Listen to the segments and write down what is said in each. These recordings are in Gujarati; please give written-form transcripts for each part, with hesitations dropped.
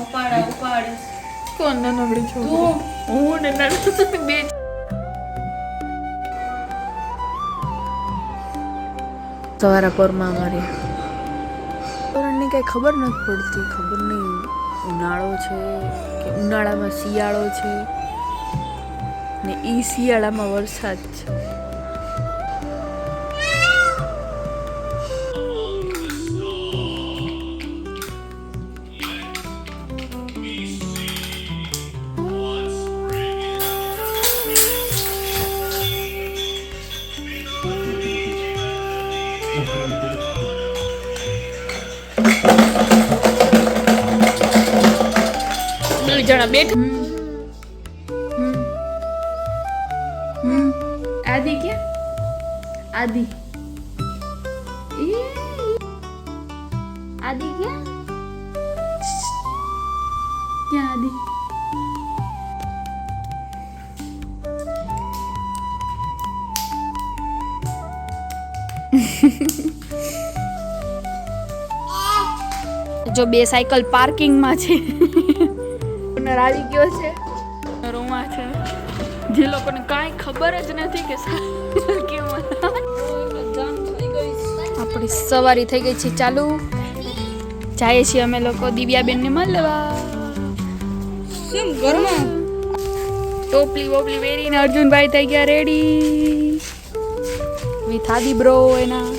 ઉપાડ કોણ નાનકડી છોકરી? હું ને નાનકડી બે સવારા પોરમાં અમારી ની કઈ ખબર નથી પડતી. ખબર નહીં ઉનાળો છે કે ઉનાળામાં શિયાળો છે ને ઈ શિયાળામાં વરસાદ છે. બે જણા બેઠા. આદિ ક્યાં? આદિ આદિ ક્યાં? ક્યાં આદિ? જો બે સાયકલ પાર્કિંગમાં છે. આવી ગયો છે રૂમમાં છે જે લોકોને કાંઈ ખબર જ નથી કે સાયકલ કેવું. આપણી સવારી થઈ ગઈ છે ચાલુ. જઈએ છીએ અમે લોકો દિવ્યાબેનને મળવા. કેમ ઘરમાં ટોપલી વોપલી પહેરીને અર્જુનભાઈ થઈ ગયા રેડી વિથ આદિ બ્રો એના.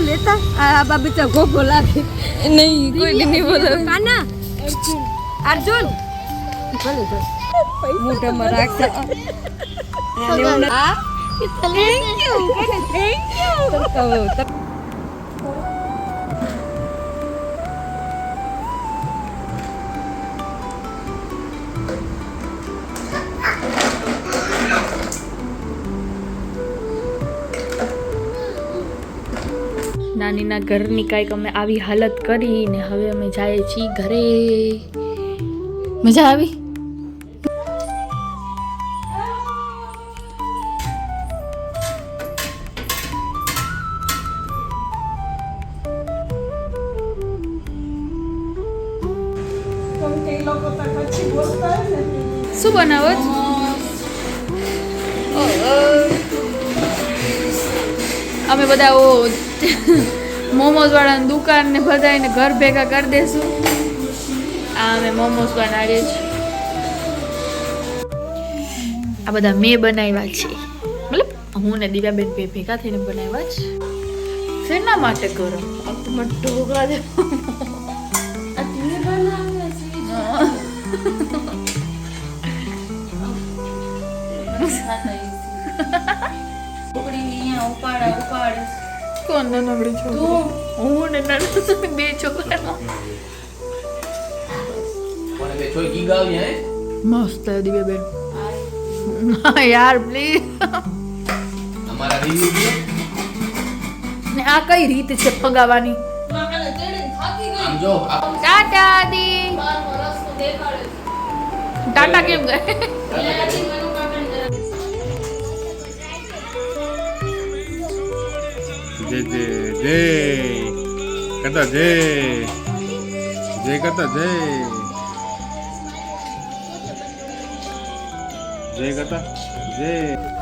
લેતા આ બાબા ગોગો લાગે નહીં કોઈ નહીં બોલે. કાના અર્જુન મોઢામાં રાખતા થેન્ક યુ નાનીના ઘરની કાંઈક અમે આવી હાલત કરીને હવે અમે જઈએ છીએ ઘરે. મજા આવી? શું બનાવો છો? અમે બધા મોમોઝ વાળાની દુકાન ને બધાને ઘર ભેગા કરી દેશું. આ અમે મોમોઝ બનાવીએ છીએ. આ બધા મેં બનાવ્યા છે, મતલબ હું ને દિવ્યાબેન બે ભેગા થઈને બનાવ્યા છે. શેના માટે કરો? ઢોકળા દે ઉપાડ કોણ નાનકડી છોકરી? હું ને નાનકડી બે છોકરા. મસ્ત દિવ્યાબેન. યાર પ્લીઝ. ને આ કઈ રીત છે ફગાવાની? ટાટા દી. ટાટા કેમ ગયે? જય જય જય કરતા જય જય કરતા જય જય કરતા જય.